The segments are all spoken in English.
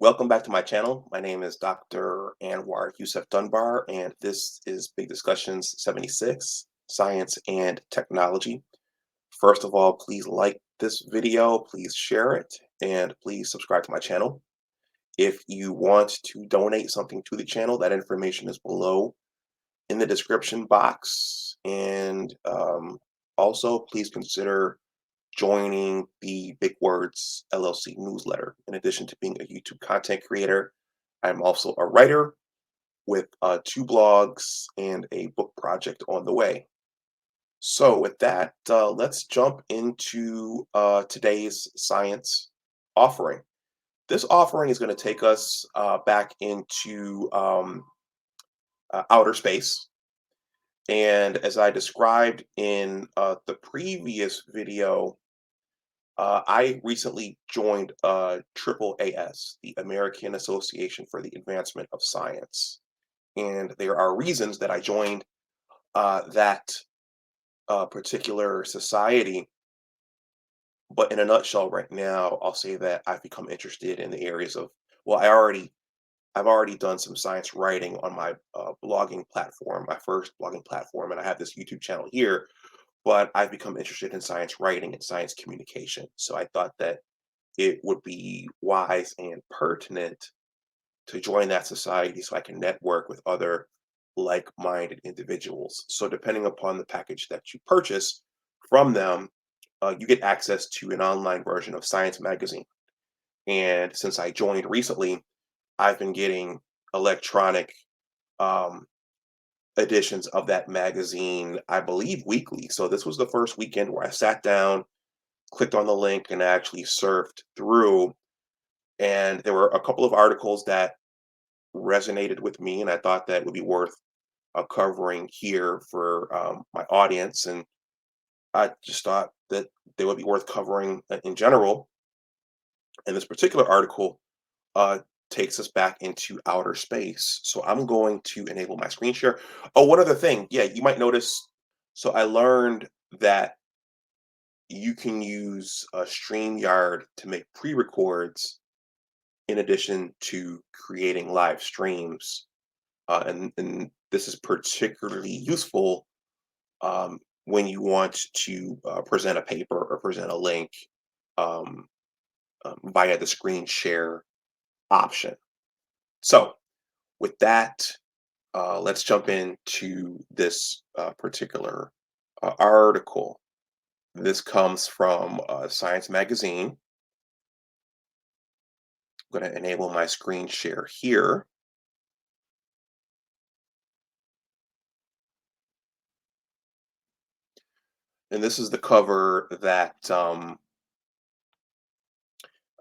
Welcome back to my channel. My name is Dr. Anwar Youssef Dunbar, and this is Big Discussions 76, Science and Technology. First of all, please like this video, please share it, and please subscribe to my channel. If you want to donate something to the channel, that information is below in the description box. And also, please consider joining the Big Words LLC newsletter. In addition to being a YouTube content creator, I'm also a writer with two blogs and a book project on the way. So, with that, let's jump into today's science offering. This offering is going to take us back into outer space. And as I described in the previous video, I recently joined AAAS, the American Association for the Advancement of Science. And there are reasons that I joined that particular society. But in a nutshell, right now, I'll say that I've become interested in the areas of, well, I've already done some science writing on my blogging platform, my first blogging platform, and I have this YouTube channel here. But I've become interested in science writing and science communication. So I thought that it would be wise and pertinent to join that society so I can network with other like-minded individuals. So depending upon the package that you purchase from them, you get access to an online version of Science Magazine. And since I joined recently, I've been getting electronic um, editions of that magazine, I believe weekly. So this was the first weekend where I sat down, clicked on the link, and actually surfed through. And there were a couple of articles that resonated with me, and I thought that would be worth covering here for my audience. And I just thought that they would be worth covering in general. And this particular article uh, takes us back into outer space. So I'm going to enable my screen share. Oh, one other thing. Yeah, you might notice. So I learned that you can use StreamYard to make pre-records in addition to creating live streams. And this is particularly useful when you want to present a paper or present a link um, via the screen share option. So, with that, let's jump into this particular article. This comes from Science Magazine. I'm going to enable my screen share here. And this is the cover that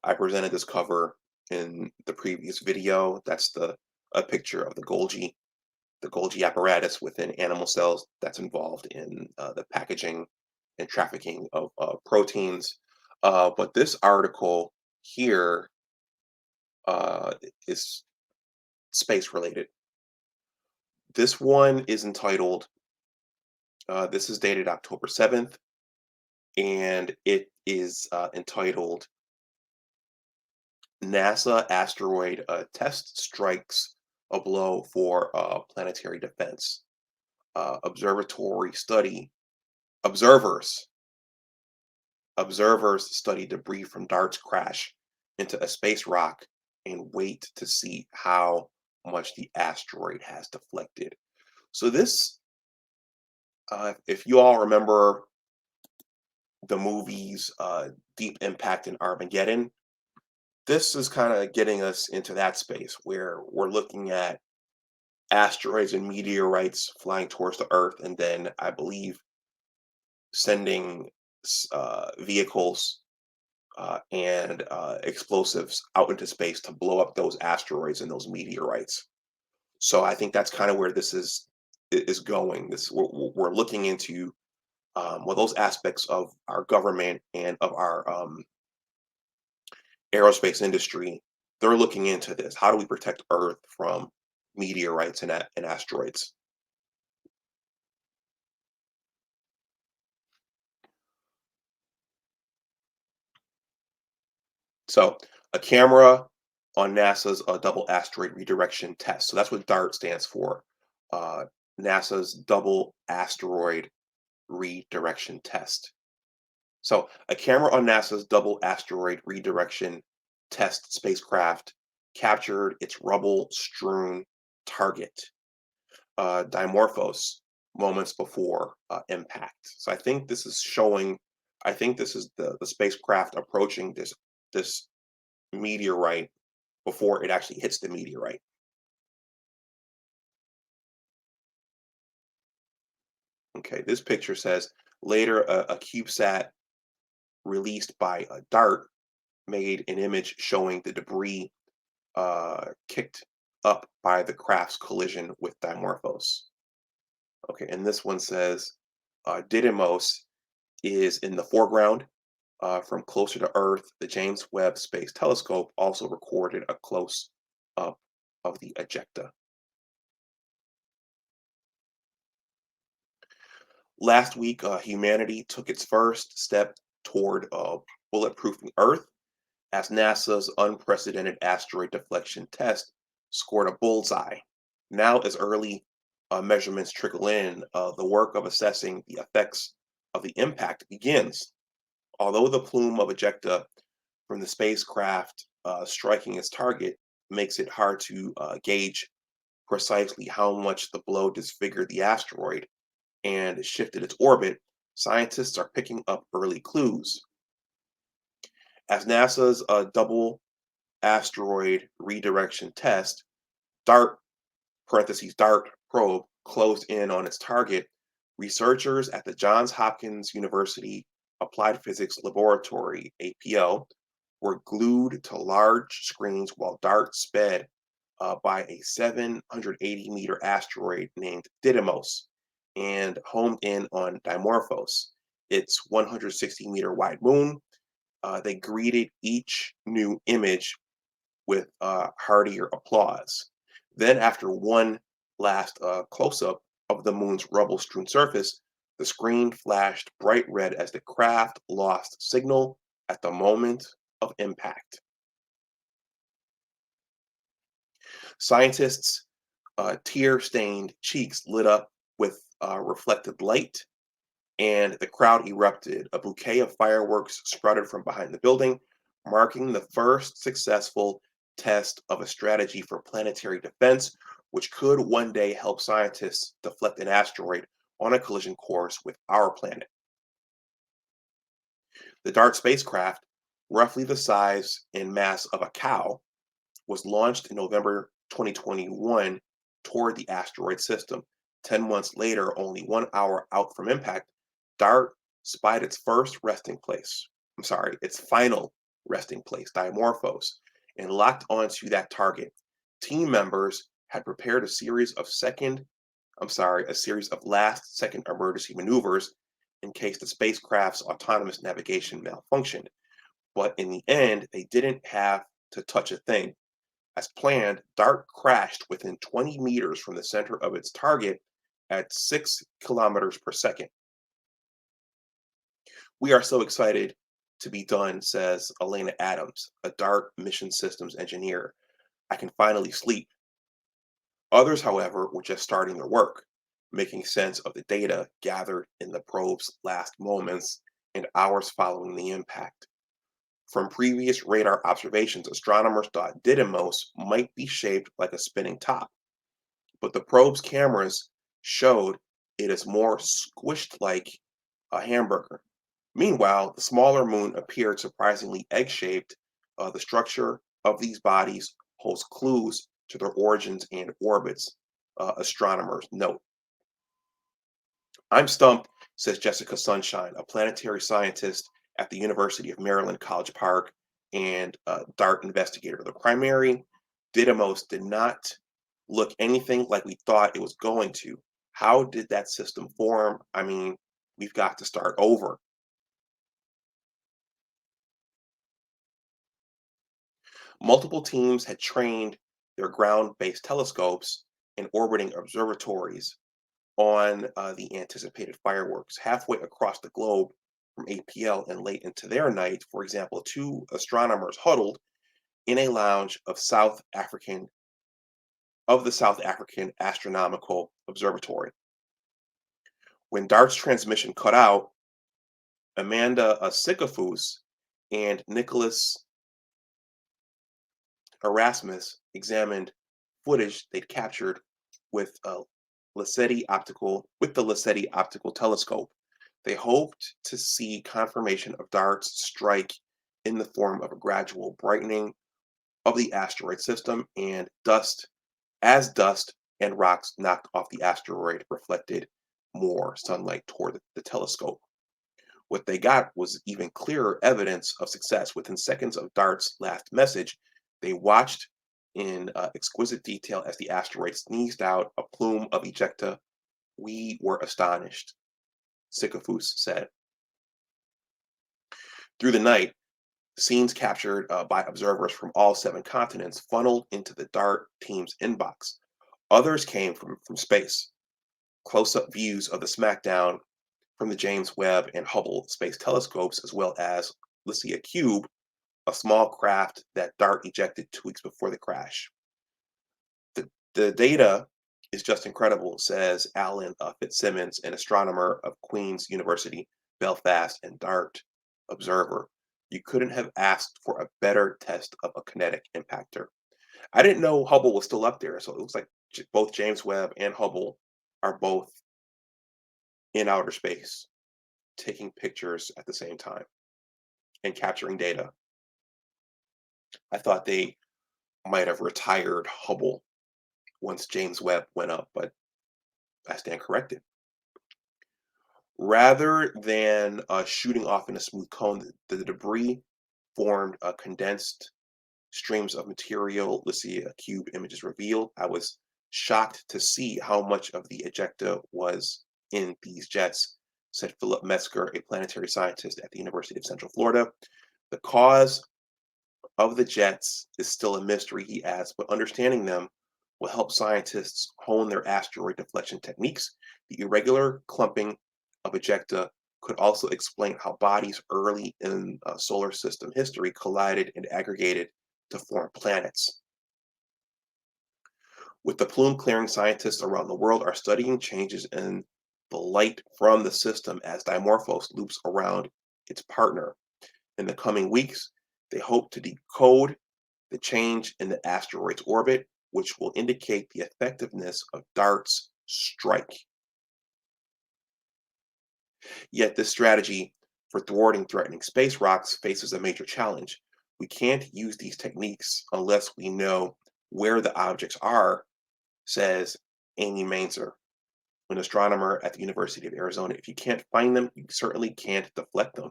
I presented this cover in the previous video. That's a picture of the Golgi apparatus within animal cells that's involved in the packaging and trafficking of proteins. But this article here is space related. This one is entitled, this is dated October 7th, and it is entitled NASA Asteroid Test Strikes a Blow for Planetary Defense. Observatory study. Observers. Observers study debris from DART's crash into a space rock and wait to see how much the asteroid has deflected. So this, if you all remember the movies Deep Impact and Armageddon, this is kind of getting us into that space where we're looking at asteroids and meteorites flying towards the Earth, and then I believe sending vehicles and explosives out into space to blow up those asteroids and those meteorites. So I think that's kind of where this is going. This we're looking into well, those aspects of our government and of our aerospace industry. They're looking into this. How do we protect Earth from meteorites and asteroids? So a camera on NASA's double asteroid redirection test. So that's what DART stands for. Uh, NASA's double asteroid redirection test. So a camera on NASA's double asteroid redirection test spacecraft captured its rubble-strewn target, Dimorphos, moments before impact. So I think this is showing. I think this is the spacecraft approaching this meteorite before it actually hits the meteorite. Okay, this picture says later a CubeSat released by a DART made an image showing the debris kicked up by the craft's collision with Dimorphos. Okay, and this one says Didymos is in the foreground. From closer to Earth, the James Webb Space Telescope also recorded a close up of the ejecta. Last week, humanity took its first step toward bulletproofing Earth as NASA's unprecedented asteroid deflection test scored a bullseye. Now, as early measurements trickle in, the work of assessing the effects of the impact begins. Although the plume of ejecta from the spacecraft striking its target makes it hard to gauge precisely how much the blow disfigured the asteroid and shifted its orbit, scientists are picking up early clues. As NASA's double asteroid redirection test, DART parentheses DART probe closed in on its target, researchers at the Johns Hopkins University Applied Physics Laboratory (APL) were glued to large screens while DART sped by a 780-meter asteroid named Didymos and homed in on Dimorphos, its 160-meter wide moon. They greeted each new image with heartier applause. Then, after one last close up of the moon's rubble strewn surface, the screen flashed bright red as the craft lost signal at the moment of impact. Scientists' tear stained cheeks lit up with reflected light, and the crowd erupted. A bouquet of fireworks sprouted from behind the building, marking the first successful test of a strategy for planetary defense, which could one day help scientists deflect an asteroid on a collision course with our planet. The DART spacecraft, roughly the size and mass of a cow, was launched in November 2021 toward the asteroid system. 10 months later, only 1 hour out from impact, DART spied its its final resting place, Dimorphos, and locked onto that target. Team members had prepared a series of last-second emergency maneuvers in case the spacecraft's autonomous navigation malfunctioned. But in the end, they didn't have to touch a thing. As planned, DART crashed within 20 meters from the center of its target at 6 kilometers per second. We are so excited to be done, says Elena Adams, a DART mission systems engineer. I can finally sleep. Others, however, were just starting their work, making sense of the data gathered in the probe's last moments and hours following the impact. From previous radar observations, astronomers thought Didymos might be shaped like a spinning top, but the probe's cameras showed it is more squished like a hamburger. Meanwhile, the smaller moon appeared surprisingly egg-shaped. The structure of these bodies holds clues to their origins and orbits, astronomers note. I'm stumped, says Jessica Sunshine, a planetary scientist at the University of Maryland, College Park, and DART investigator. The primary Didymos did not look anything like we thought it was going to. How did that system form? I mean, we've got to start over. Multiple teams had trained their ground-based telescopes and orbiting observatories on the anticipated fireworks. Halfway across the globe from APL and late into their night, for example, two astronomers huddled in a lounge of the South African Astronomical Observatory. When DART's transmission cut out, Amanda Sisyphus and Nicholas Erasmus examined footage they'd captured with a the Lassetti optical telescope. They hoped to see confirmation of DART's strike in the form of a gradual brightening of the asteroid system and dust and rocks knocked off the asteroid reflected more sunlight toward the telescope. What they got was even clearer evidence of success. Within seconds of DART's last message, they watched in exquisite detail as the asteroid sneezed out a plume of ejecta. We were astonished, Sisyphus said. Through the night, scenes captured by observers from all 7 continents funneled into the DART team's inbox. Others came from space. Close-up views of the smackdown from the James Webb and Hubble space telescopes, as well as Lycia Cube, a small craft that DART ejected 2 weeks before the crash. The data is just incredible, says Alan Fitzsimmons, an astronomer of Queen's University, Belfast, and DART observer. You couldn't have asked for a better test of a kinetic impactor. I didn't know Hubble was still up there, so it looks like both James Webb and Hubble are both in outer space, taking pictures at the same time and capturing data. I thought they might have retired Hubble once James Webb went up, but I stand corrected. Rather than shooting off in a smooth cone, the debris formed condensed streams of material. Lycia Cube images revealed. I was shocked to see how much of the ejecta was in these jets, said Philip Metzger, a planetary scientist at the University of Central Florida. The cause of the jets is still a mystery, he adds, but understanding them will help scientists hone their asteroid deflection techniques. The irregular clumping of ejecta could also explain how bodies early in solar system history collided and aggregated to form planets. With the plume clearing, scientists around the world are studying changes in the light from the system as Dimorphos loops around its partner. In the coming weeks, they hope to decode the change in the asteroid's orbit, which will indicate the effectiveness of DART's strike. Yet this strategy for thwarting threatening space rocks faces a major challenge. We can't use these techniques unless we know where the objects are, says Amy Mainzer, an astronomer at the University of Arizona. If you can't find them, you certainly can't deflect them.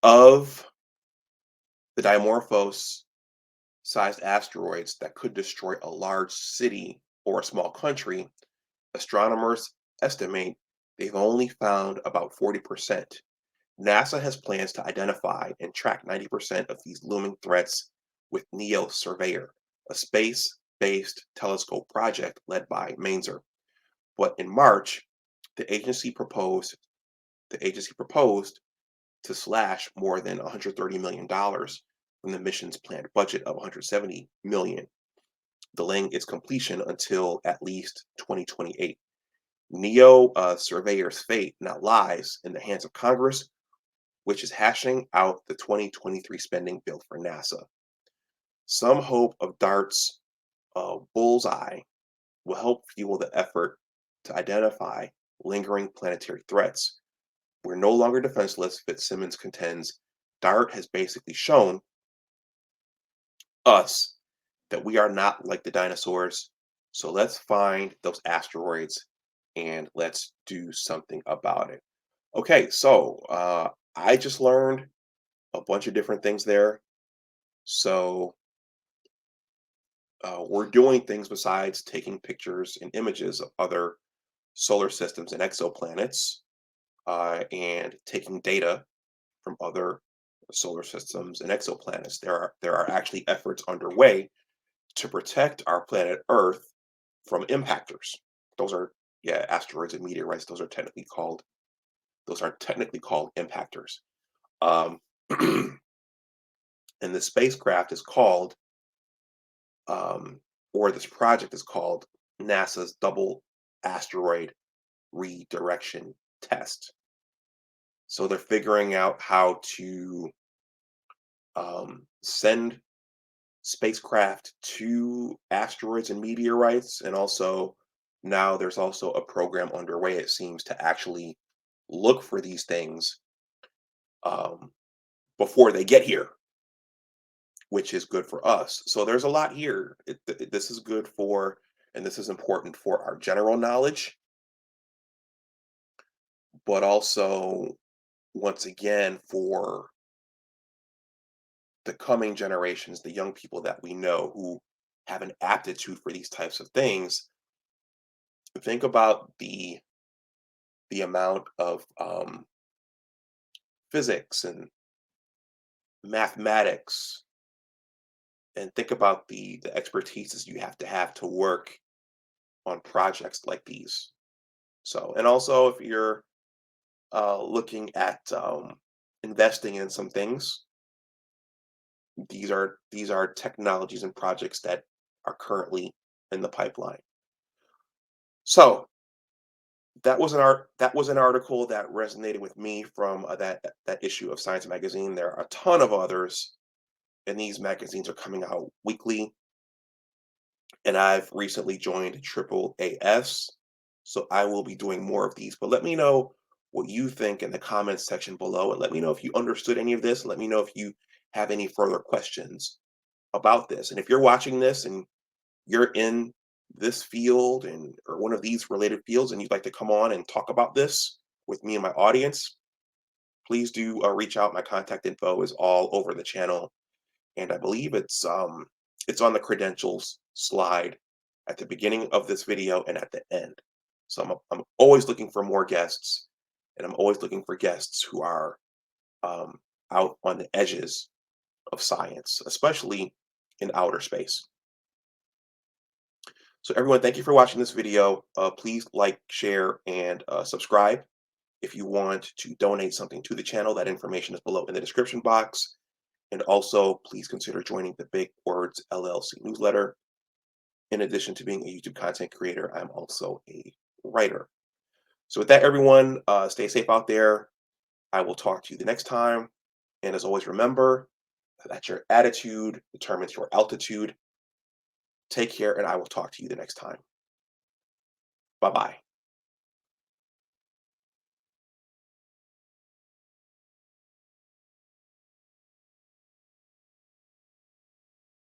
Of the Dimorphos-sized asteroids that could destroy a large city or a small country, astronomers estimate they've only found about 40%. NASA has plans to identify and track 90% of these looming threats with NEO Surveyor, a space-based telescope project led by Mainzer. But in March, the agency proposed to slash more than $130 million from the mission's planned budget of $170 million, delaying its completion until at least 2028. NEO Surveyor's fate now lies in the hands of Congress, which is hashing out the 2023 spending bill for NASA. Some hope of DART's bullseye will help fuel the effort to identify lingering planetary threats. We're no longer defenseless, Fitzsimmons contends. DART has basically shown us that we are not like the dinosaurs. So let's find those asteroids and let's do something about it. Okay, so I just learned a bunch of different things there. So we're doing things besides taking pictures and images of other solar systems and exoplanets and taking data from other solar systems and exoplanets. There are actually efforts underway to protect our planet Earth from impactors. Those are asteroids and meteorites. Those are technically called impactors. and the spacecraft is called, um, or this project is called, NASA's Double Asteroid Redirection Test. So they're figuring out how to send spacecraft to asteroids and meteorites, and also now there's also a program underway, it seems, to actually look for these things um, before they get here, which is good for us. So there's a lot here. This is good for, and this is important for our general knowledge, but also, once again, for the coming generations, the young people that we know who have an aptitude for these types of things. Think about the amount of physics and mathematics, and think about the expertises you have to work on projects like these. So, and also if you're looking at investing in some things, these are technologies and projects that are currently in the pipeline. So that was an article that resonated with me from that issue of Science Magazine. There are a ton of others, and these magazines are coming out weekly. And I've recently joined Triple AS, so I will be doing more of these. But let me know what you think in the comments section below, and let me know if you understood any of this. Let me know if you have any further questions about this. And if you're watching this and you're in this field and or one of these related fields and you'd like to come on and talk about this with me and my audience, please do reach out. My contact info is all over the channel, and I believe it's on the credentials slide at the beginning of this video and at the end. So I'm always looking for more guests, and I'm always looking for guests who are um, out on the edges of science, especially in outer space. So everyone, thank you for watching this video. Please like, share, and subscribe. If you want to donate something to the channel, that information is below in the description box. And also, please consider joining the Big Words LLC Newsletter. In addition to being a YouTube content creator, I'm also a writer. So with that, everyone, stay safe out there. I will talk to you the next time. And as always, remember that your attitude determines your altitude. Take care, and I will talk to you the next time. Bye-bye.